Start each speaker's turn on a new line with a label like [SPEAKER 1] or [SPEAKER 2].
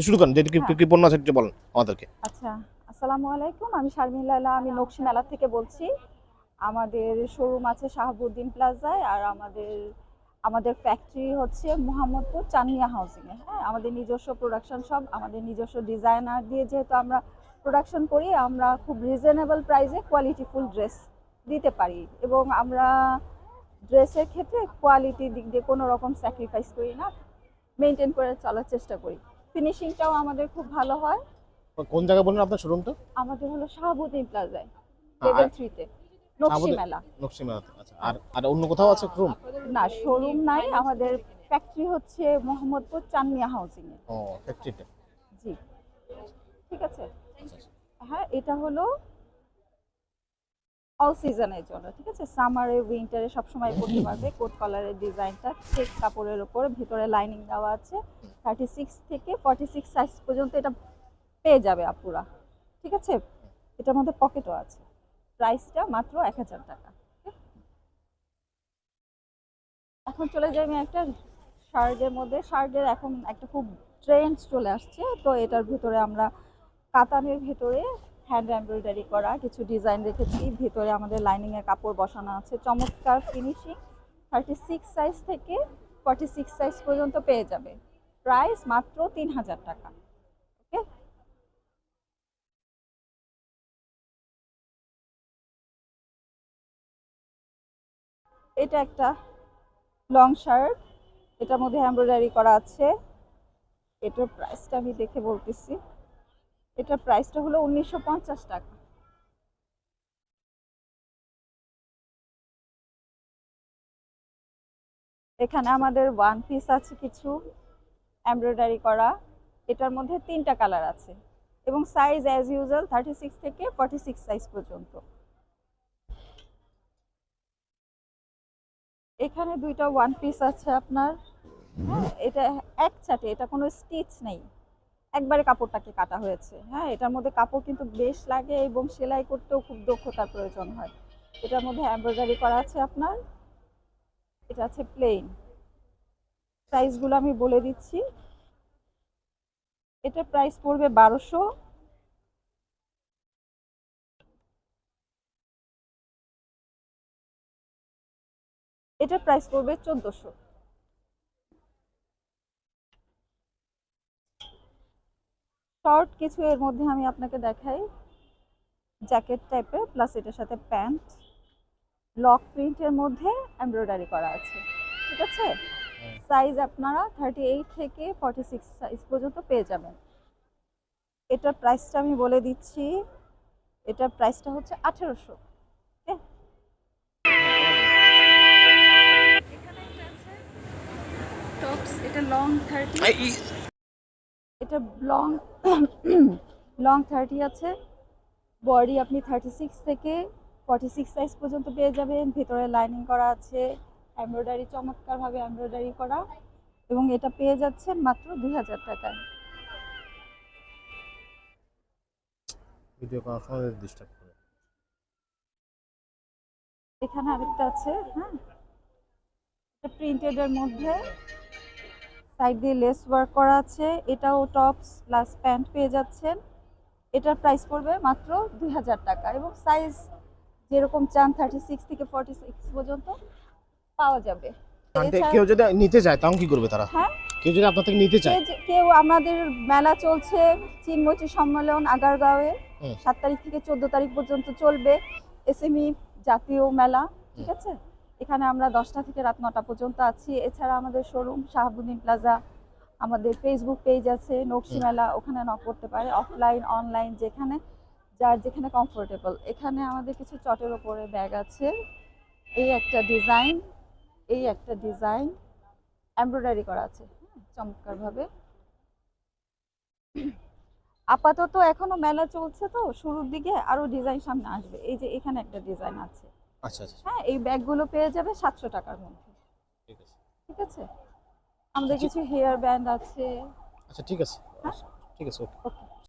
[SPEAKER 1] শুরু করেন, যেটা কি
[SPEAKER 2] হ্যাঁ,
[SPEAKER 1] কি পণ্য আছে একটু বলেন আমাদেরকে।
[SPEAKER 2] আচ্ছা। আসসালামু আলাইকুম। আমি শারমিন লায়লা। আমি নকশি মেলা থেকে বলছি। আমাদের শোরুম আছে শাহাবুদ্দিন প্লাজায়, আর আমাদের ফ্যাক্টরি হচ্ছে মোহাম্মদপুর চানমিয়া হাউজিংয়ে। হ্যাঁ, আমাদের নিজস্ব প্রোডাকশন সব, আমাদের নিজস্ব ডিজাইনার দিয়ে যেহেতু আমরা প্রোডাকশন করি, আমরা খুব রিজনেবল প্রাইসে কোয়ালিটিফুল ড্রেস দিতে পারি, এবং আমরা ড্রেসের ক্ষেত্রে কোয়ালিটির দিক দিয়ে কোনো রকম স্যাক্রিফাইস করি না, মেনটেন করে চলার চেষ্টা করি। ফিনিশিংটাও আমাদের খুব ভালো হয়।
[SPEAKER 1] কোন জায়গায় বললেন আপনার শোরুমটা?
[SPEAKER 2] আমাদের হলো শাহাবুদ্দিন প্লাজায়,
[SPEAKER 1] আর
[SPEAKER 2] লেভেল 3 তে, নকশি
[SPEAKER 1] শাহাবুদ্দিন
[SPEAKER 2] মেলা।
[SPEAKER 1] নকশি মেলাতে, আচ্ছা। আর
[SPEAKER 2] হ্যাঁ।
[SPEAKER 1] আর অন্য কোথাও আছে রুম?
[SPEAKER 2] না, শোরুম নাই, আমাদের ফ্যাক্টরি হচ্ছে মোহাম্মদপুর চানমিয়া হাউজিং এ।
[SPEAKER 1] ও, ফ্যাক্টরিতে।
[SPEAKER 2] জি, ঠিক আছে।
[SPEAKER 1] আচ্ছা আচ্ছা।
[SPEAKER 2] হ্যাঁ, এটা হলো অল সিজনের জন্য, ঠিক আছে। সামারে উইন্টারে সবসময় পরতে পারবে। কোট কলারের ডিজাইনটা চেক কাপড়ের ওপর, ভিতরে লাইনিং দেওয়া আছে। 36 থেকে 46 সাইজ পর্যন্ত এটা পেয়ে যাবে আপুরা, ঠিক আছে। এটার মধ্যে পকেটও আছে। প্রাইসটা মাত্র 1000 টাকা। এখন চলে যাই আমি একটা শার্টের মধ্যে। শার্টের এখন একটা খুব ট্রেন্ড চলে আসছে, তো এটার ভিতরে আমরা কাতানের ভেতরে হ্যান্ড এমব্রয়ডারি করা কিছু ডিজাইন রেখেছি। ভিতরে আমাদের লাইনিং এর কাপড় বসানো আছে, চমৎকার ফিনিশিং। 36 সাইজ থেকে 46 সাইজ পর্যন্ত পেয়ে যাবে। প্রাইস মাত্র 3000 টাকা। ওকে, এটা একটা লং শার্ট, এটার মধ্যে এমব্রয়ডারি করা আছে। এটার প্রাইসটা আমি দেখে বলতেছি। এটার প্রাইসটা হলো 1950 টাকা। এখানে আমাদের ওয়ান পিস আছে কিছু এমব্রয়ডারি করা। এটার মধ্যে 3টা কালার আছে, এবং সাইজ অ্যাজ ইউজুয়াল 36 থেকে 46 সাইজ পর্যন্ত। এখানে 2টা ওয়ান পিস আছে আপনার। হ্যাঁ, এটা এক ছাটে, এটা কোনো স্টিচ নেই, একবারে কাপড়টাকে কাটা হয়েছে। হ্যাঁ, এটার মধ্যে কাপড় কিন্তু বেশ লাগে, এবং সেলাই করতেও খুব দক্ষতার প্রয়োজন হয়। এটার মধ্যে এমব্রয়ডারি করা আছে আপনার। এটা আছে প্লেন। প্রাইসগুলো আমি বলে দিচ্ছি। এটার প্রাইস পড়বে 1200। এটার প্রাইস পড়বে 1400। শর্ট কিছু এর মধ্যে আমি আপনাকে দেখাই। জ্যাকেট টাইপের, প্লাস এটার সাথে প্যান্ট, ব্লক প্রিন্টের মধ্যে এমব্রয়ডারি করা আছে, ঠিক আছে। সাইজ আপনারা 38 থেকে 46 সাইজ পর্যন্ত পেয়ে যাবেন। এটার প্রাইসটা আমি বলে দিচ্ছি। এটার প্রাইসটা হচ্ছে 1800। ওকে, টপস, এটা লং 30, এটা লং লং 30 আছে। বডি আপনি 36 থেকে 46 সাইজ পর্যন্ত পেয়ে যাবেন। ভিতরে লাইনিং করা আছে, এমব্রয়ডারি চমৎকারভাবে এমব্রয়ডারি করা, এবং এটা পেয়ে যাচ্ছেন মাত্র 2000 টাকায়।
[SPEAKER 1] ভিডিও করার সময় ডিস্টার্ব করে।
[SPEAKER 2] এখানে আরেকটা আছে। হ্যাঁ, এটা প্রিন্টেড এর মধ্যে সাইড দিয়ে লেস ওয়ার্ক করা আছে। এটাও টপস প্লাস প্যান্ট পেয়ে যাচ্ছেন। এটার প্রাইস পড়বে মাত্র 2000 টাকা, এবং সাইজ যেরকম চান 36 থেকে 46 পর্যন্ত পাওয়া যাবে।
[SPEAKER 1] আন্টি,
[SPEAKER 2] এছাড়া,
[SPEAKER 1] কেউ যদি নিতে চায় তখন কি করবে তারা?
[SPEAKER 2] হ্যাঁ,
[SPEAKER 1] কেউ যদি আপনার থেকে নিতে চায়?
[SPEAKER 2] কেউ আমাদের মেলা চলছে চিনমৈত্রী সম্মেলন আগারগাঁওয়ে,
[SPEAKER 1] হুম
[SPEAKER 2] 7 তারিখ থেকে 14 তারিখ পর্যন্ত চলবে। এসএমই জাতীয় মেলা, ঠিক
[SPEAKER 1] হুম।
[SPEAKER 2] আছে। এখানে আমরা 10টা থেকে রাত 9টা পর্যন্ত আছি। এছাড়া আমাদের শোরুম শাহাবুদ্দিন প্লাজা, আমাদের ফেসবুক পেজ আছে নকশি
[SPEAKER 1] হুম।
[SPEAKER 2] মেলা, ওখানে নক করতে পারে। অফলাইন অনলাইন যেখানে যার যেখানে কমফোর্টেবল। এখানে আমাদের কিছু চটের ওপরে ব্যাগ আছে। এই একটা ডিজাইন, এই একটা ডিজাইন এমব্রয়ডারি করা আছে, হ্যাঁ, চমৎকারভাবে। আপাতত এখনো মেলা চলছে, তো শুরুর দিকে আরো ডিজাইন সামনে আসবে। এই যে এখানে একটা ডিজাইন আছে।
[SPEAKER 1] আচ্ছা আচ্ছা।
[SPEAKER 2] হ্যাঁ, এই ব্যাগগুলো পেয়ে যাবে 700 টাকার মধ্যে,
[SPEAKER 1] ঠিক আছে।
[SPEAKER 2] ঠিক আছে। আমাদের
[SPEAKER 1] জি।
[SPEAKER 2] কিছু হেয়ার ব্যান্ড আছে।
[SPEAKER 1] আচ্ছা ঠিক আছে।
[SPEAKER 2] হ্যাঁ,
[SPEAKER 1] ঠিক আছে, ওকে।
[SPEAKER 2] ওকে।